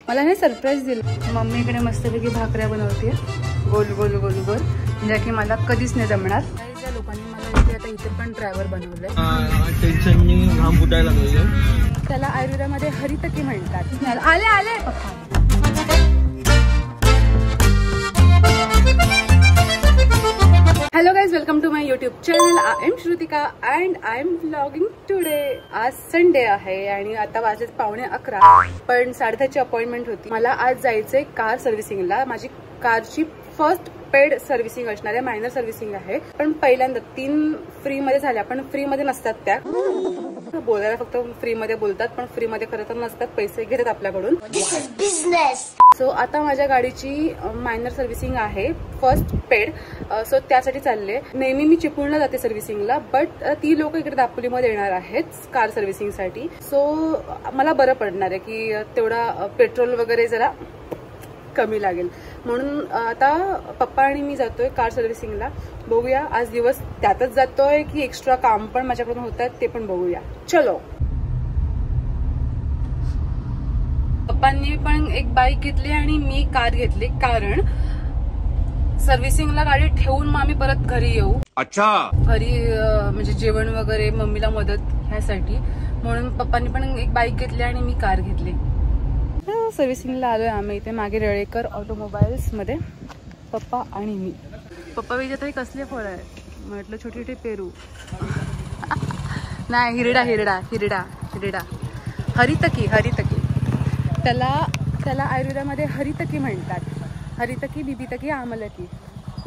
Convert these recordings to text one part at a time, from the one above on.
मला हे सरप्राईज दिलं. मम्मीकडे मस्तपैकी भाकऱ्या बनवते गोल गोल गोल गोल, म्हणजे की मला कधीच नाही जमणार. ज्या लोकांनी मला आता इथे पण ड्रायव्हर बनवलंय, टेन्शननी घाम फुटायला लागले. त्याला आयुर्वेदामध्ये हरितकी म्हणतात. आले आले पप्पा. Hello guys, welcome to my YouTube channel. I am Shrutika and I am vlogging today. आज संडे आहे आणि आता वाजलेत 11:15, पण 10:30ची अपॉइंटमेंट होती. मला आज जायचंय कार सर्व्हिसिंगला. माझी कारची फर्स्ट पेड सर्व्हिसिंग असणार आहे, मायनर सर्व्हिसिंग आहे. पण पहिल्यांदा 3 फ्री मध्ये झाल्या, पण फ्री मध्ये नसतात त्या. बोलायला फक्त फ्री मध्ये बोलतात, पण फ्री मध्ये खरं तर नसतात, पैसे घेतात आपल्याकडून. सो आता माझ्या गाडीची मायनर सर्व्हिसिंग आहे, फर्स्ट पेड. सो त्यासाठी चालले. नेहमी मी चिपळूणला जाते सर्व्हिसिंगला, बट ती लोक इकडे दापोलीमध्ये येणार आहेत कार सर्व्हिसिंग साठी. सो मला बरं पडणार आहे की तेवढा पेट्रोल वगैरे जरा कमी लागेल. म्हणून आता पप्पा आणि मी जातोय कार सर्व्हिसिंगला. बघूया आज दिवस त्यातच जातोय की एक्स्ट्रा काम पण माझ्याकडून होत आहेत, ते पण बघूया. चलो. पप्पांनी पण एक बाईक घेतली आणि मी कार घेतली, कारण सर्व्हिसिंगला गाडी ठेवून मग आम्ही परत घरी येऊ. अच्छा. घरी म्हणजे जेवण वगैरे मम्मीला मदत ह्यासाठी. म्हणून पप्पांनी पण एक बाईक घेतली आणि मी कार घेतली. सर्व्हिसिंगला आलोय आम्ही इथे मागे रळेकर ऑटोमोबाईल्स मध्ये, पप्पा आणि मी. पप्पा विचारत कसले फळ आहे, म्हटलं छोटे छोटे पेरू. नाही, हिरडा हिरडा हिरडा हिरडा, हरितकी हरितकी. त्याला आयुर्वेदामध्ये हरितकी म्हणतात. हरितकी, बिबितकी, आमलकी,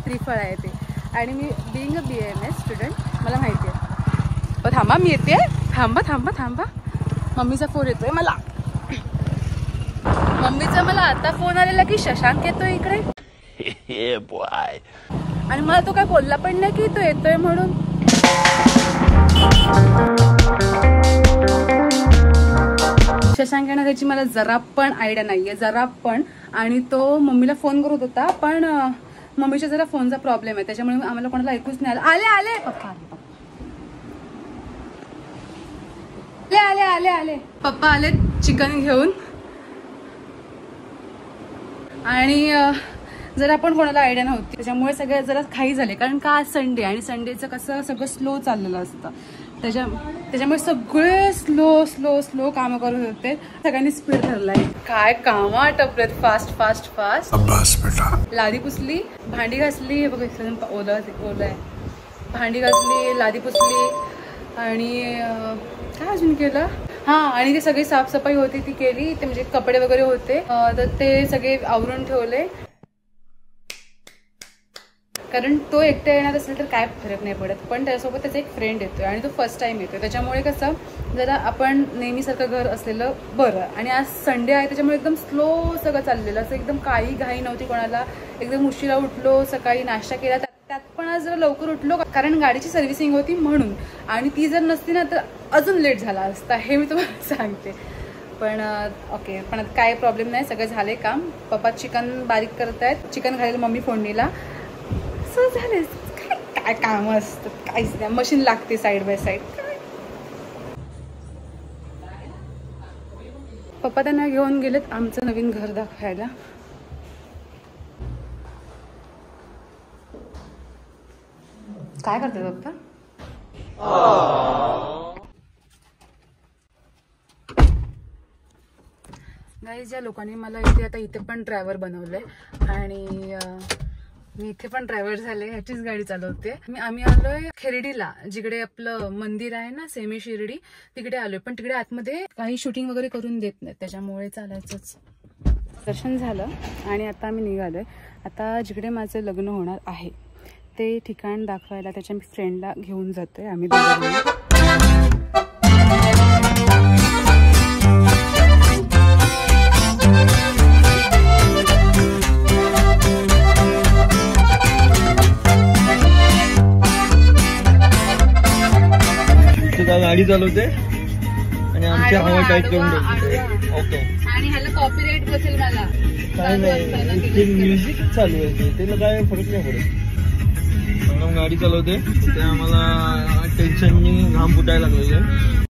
त्रिफळ आहे ते. आणि मी बिईंग अ BAMS स्टुडंट, मला माहिती आहे. थांबा, मी येते. थांबा थांबा थांबा, मम्मीचा फोन येतोय मला. मम्मीचा मला आता फोन आलेला की शशांक येतोय इकडे. आणि मला तो काय बोलला पण नाही की तो येतोय म्हणून. शशांक येणार त्याची मला जरा पण आयडिया नाहीये, जरा पण. आणि तो मम्मीला फोन करत होता, पण मम्मीच्या जरा फोनचा प्रॉब्लेम आहे, त्याच्यामुळे आम्हाला कोणाला ऐकूच नाही आलं. आले आले पप्पा, आले आले आले पप्पा आले चिकन घेऊन. आणि जरा पण कोणाला आयडिया नव्हती, त्याच्यामुळे सगळे जरा खाई झाले. कारण का आज संडे, आणि संडेचं कसं सगळं स्लो चाललेलं असतं, त्याच्यामुळे सगळे स्लो स्लो स्लो काम करत होते. सगळ्यांनी स्पीड धरलाय. काय काम आटपलेत फास्ट फास्ट फास्ट. लादी पुसली, भांडी घासली, बघा ओलं आहे. भांडी घासली, लादी पुसली, आणि काय अजून केलं. हा, आणि ते सगळी साफसफाई होती ती केली. ते म्हणजे कपडे वगैरे होते तर ते सगळे आवरून ठेवले. कारण तो एकटा येणार असेल तर काय फरक नाही पडत, पण त्याच्यासोबत त्याचा एक फ्रेंड येतोय आणि तो फर्स्ट टाइम येतोय. त्याच्यामुळे कसं जरा आपण नेहमीसारखं घर असलेलं बरं. आणि आज संडे आहे, त्याच्यामुळे एकदम स्लो सगळं चाललेलं असं, एकदम काही घाई नव्हती कोणाला. एकदम उशिरा उठलो, सकाळी नाश्ता केला, त्यात पण आज जरा लवकर उठलो कारण गाडीची सर्व्हिसिंग होती म्हणून. आणि ती जर नसती ना तर अजून लेट झाला असता, हे मी तुम्हाला सांगते. पण ओके, पण काय प्रॉब्लेम नाही, सगळं झाले काम. पप्पा चिकन बारीक करतायत, चिकन घालेल मम्मी फोडणीला. सो झाले. काय काम असतं, काहीच नाही, मशीन लागते साईड बाय साईड. पप्पा त्यांना घेऊन गेलेत आमचं नवीन घर दाखवायला. काय करतात पप्पा? गाईज, ज्या लोकांनी मला इथे पण ड्रायव्हर बनवलंय आणि मी इथे पण ड्रायव्हर झाले, ह्याचीच गाडी चालवते. आम्ही आलोय खेरडीला, जिकडे आपलं मंदिर आहे ना, सेमी शिर्डी, तिकडे आलोय. पण तिकडे आतमध्ये काही शूटिंग वगैरे करून देत नाही, त्याच्यामुळे चालायचंच. दर्शन झालं आणि आता आम्ही निघालोय. आता जिकडे माझं लग्न होणार आहे ते ठिकाण दाखवायला त्याच्या मी फ्रेंडला घेऊन जातोय आम्ही दोघं. गाडी चालवते आणि आमच्या हवा टाईट करून देते. ओके. आणि ह्याला कॉपीराइट बसेल मला. काय नाही, म्युझिक चालू आहे, त्याला काय फरक नाही पडत. मॅडम गाडी चालवते, ते आम्हाला टेन्शननी घाम फुटायला लागले.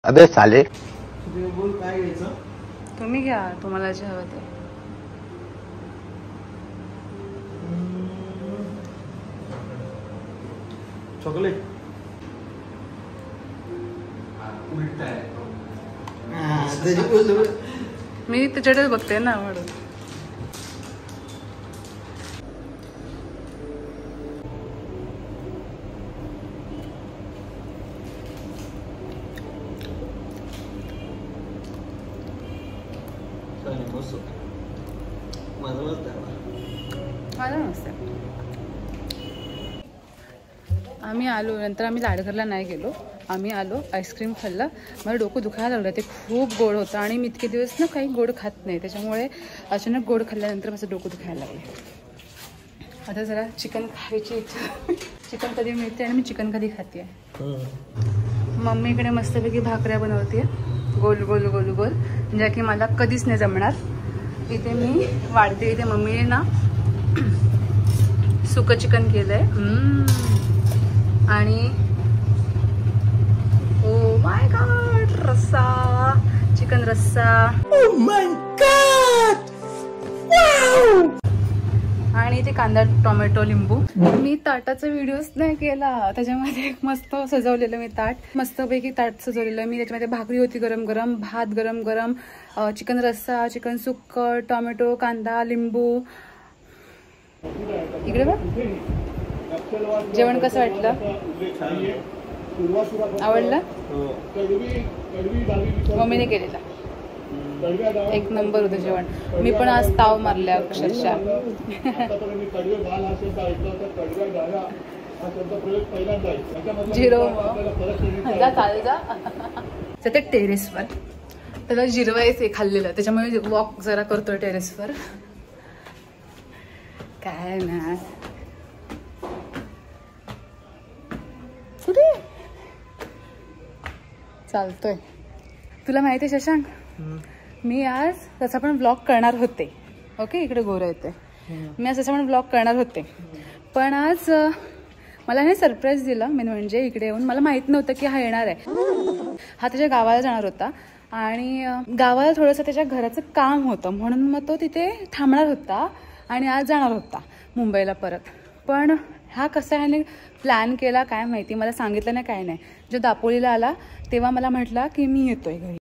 अबे साले. काय घ्यायचं तुम्ही घ्या, तुम्हाला जे हवं ते. चॉकलेट मी त्याच्याकडे बघते ना म्हणून. माझा नसते. आम्ही आलो नंतर आम्ही लाडघरला नाही गेलो. आम्ही आलो आईस्क्रीम खाल्लं. मला डोकं दुखायला लागलं. ते खूप गोड होतं आणि मी इतके दिवस ना काही गोड खात नाही. त्याच्यामुळे अचानक गोड खाल्ल्यानंतर माझं डोकं दुखायला लागलं. आता जरा चिकन खायची इच्छा. चिकन कधी मिळते आणि मी चिकन कधी खाते. मम्मी इकडे मस्तपैकी भाकऱ्या बनवते गोल गोल गोल गोल, ज्या की मला कधीच नाही जमणार. इथे मी वाढते. इथे मम्मीने ना सुकं चिकन केलंय आणि ओ माय गॉड रस्सा, चिकन रस्सा. Oh my God wow. आणि इथे कांदा टोमॅटो लिंबू. मी ताटाचा व्हिडिओच नाही केला. त्याच्यामध्ये एक मस्त सजवलेलं मी ताट, मस्तपैकी ताट सजवलेलं मी. त्याच्यामध्ये भाकरी होती गरम गरम, भात गरम गरम, चिकन रस्सा, चिकन सुक्क, टोमॅटो, कांदा, लिंबू. इकडे बघ. जेवण कसं वाटलं? आवडलं? मम्मीने केलेला एक नंबर होतं जेवण. मी पण आज ताव मारल्या अक्षरशः. जिरो ते टेरेसवर त्याला जिरवायचे खाल्लेलं, त्याच्यामुळे वॉक जरा करतोय टेरेसवर. काय ना कुठे चालतोय. तुला माहिती आहे शशांक, मी आज त्याचा पण ब्लॉग करणार होते. ओके इकडे गोरं येते. मी आज त्याचा पण ब्लॉग करणार होते, पण आज मला हे सरप्राईज दिलं. मेन म्हणजे इकडे येऊन मला माहित नव्हतं की हा येणार आहे. हा त्याच्या गावाला जाणार होता आणि गावाला थोडंसं त्याच्या घराचं काम होतं, म्हणून मग तो तिथे थांबणार होता आणि आज जाणार होता मुंबईला परत. पण हा कसा ह्याने प्लॅन केला काय माहिती, मला सांगितलं नाही काय नाही. जो दापोलीला आला तेव्हा मला म्हटला की मी येतोय घरी.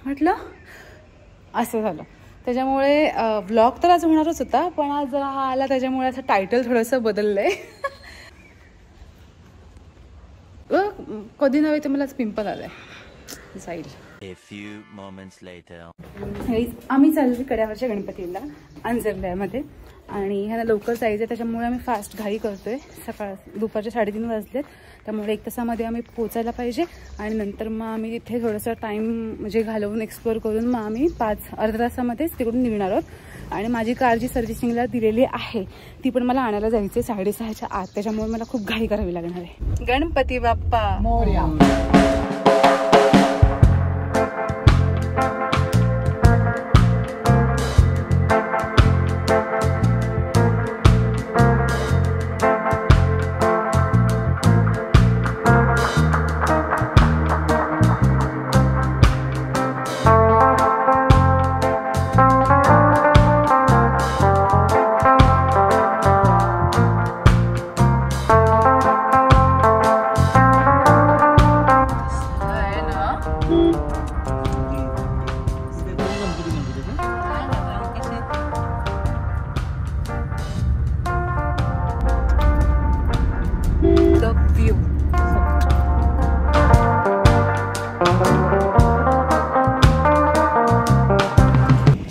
म्हटलं असं झालं. त्याच्यामुळे व्लॉग तर आज होणारच होता, पण आज जरा हा आला त्याच्यामुळे असं टायटल थोडंसं बदललंय. कधी नव्हे ते मला पिंपल आलंय जाईल. आम्ही चाललो कड्यावरच्या गणपतीला अंजरल्यामध्ये आणि ह्याला लवकर जायचं, त्याच्यामुळे आम्ही फास्ट घाई करतोय. दुपारचे 3:30 वाजलेत, त्यामुळे 1 तासामध्ये आम्ही पोचायला पाहिजे. आणि नंतर मग आम्ही तिथे थोडंसं टाईम म्हणजे घालवून एक्सप्लोअर करून मग आम्ही अर्ध्या तासामध्येच तिकडून निघणार आहोत. आणि माझी कार जी सर्व्हिसिंगला दिलेली आहे ती पण मला आणायला जायचं 6:30च्या आत, त्याच्यामुळे मला खूप घाई करावी लागणार आहे. गणपती बाप्पा मोरया.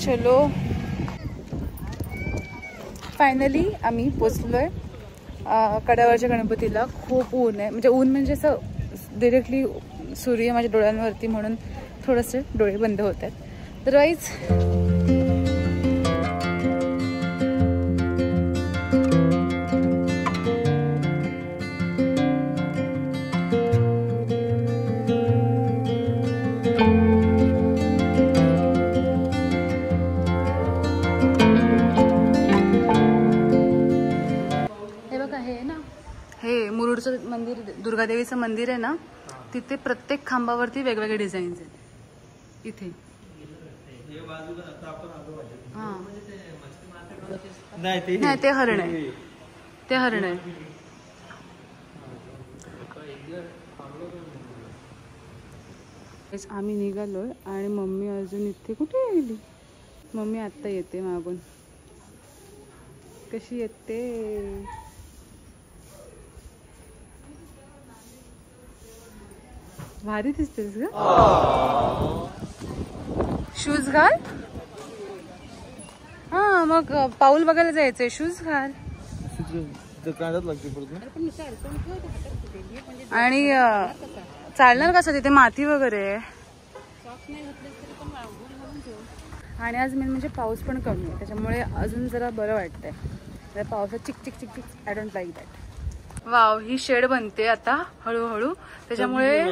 चलो फायनली आम्ही पोचलोय कड्यावरच्या गणपतीला. खूप ऊन आहे, म्हणजे ऊन म्हणजे असं डिरेक्टली सूर्य माझ्या डोळ्यांवरती, म्हणून थोडेसे डोळे बंद होत आहेत. अदरवाईज मंदिर, दुर्गादेवीचं मंदिर आहे ना, तिथे प्रत्येक खांबावरती वेगवेगळे डिझाईन्स आहेत. इथे नाही ते हरण आहे, ते हरण आहे. आम्ही निघालोय आणि मम्मी अजून इथे कुठे गेली. मम्मी आत्ता येते मागून. कशी येते. भारी दिसतेस ग. शूज घाल. हा मग पाऊल बघायला जायचंय. शूज घाल. आणि चालणार कसं तिथे माती वगैरे. आणि आज मेन म्हणजे पाऊस पण कमी आहे त्याच्यामुळे अजून जरा बरं वाटतंय. पावसात चिक चिक चिक चिक. I don't like that. Wow ही शेड बनते आता हळूहळू. त्याच्यामुळे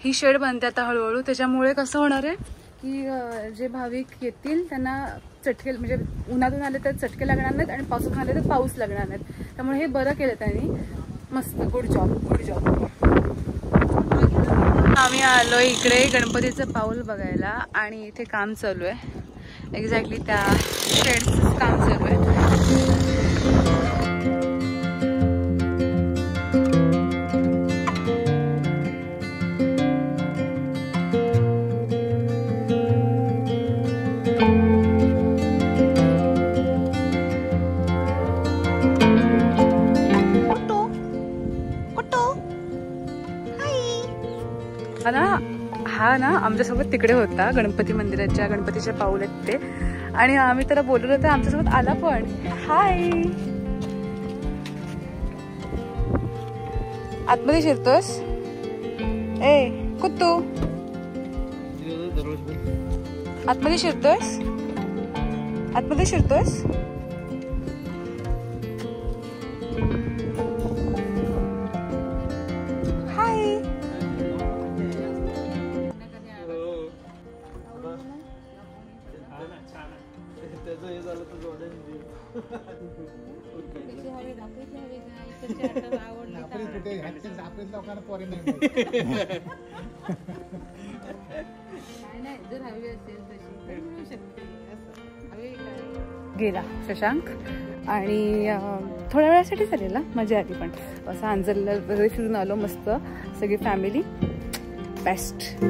ही शेड बनते आता हळूहळू. त्याच्यामुळे कसं होणार आहे की जे भाविक येतील त्यांना चटके म्हणजे उन्हातून आले तर चटके लागणार नाहीत आणि पावसातून आले तर पाऊस लागणार नाहीत. त्यामुळे हे बरं केलं त्यांनी. मस्त. Good job good job. आम्ही आलो इकडे गणपतीचं पाऊल बघायला आणि इथे काम चालू आहे. एक्झॅक्टली त्या शेडचं काम चालू आहे. हा ना आमच्यासोबत तिकडे होता गणपती मंदिराच्या गणपतीच्या पाऊल आहेत ते. आणि आम्ही त्याला बोलवलं तर आमच्यासोबत आला पण. हाय. आतमध्ये शिरतोस. ए कुत्तू आतमध्ये शिरतोस. आतमध्ये शिरतोस. गेला शशांक आणि थोड्या वेळासाठी झालेला. मजा आली पण असं अंजलला वगैरे फिरून आलो मस्त सगळी फॅमिली. बेस्ट.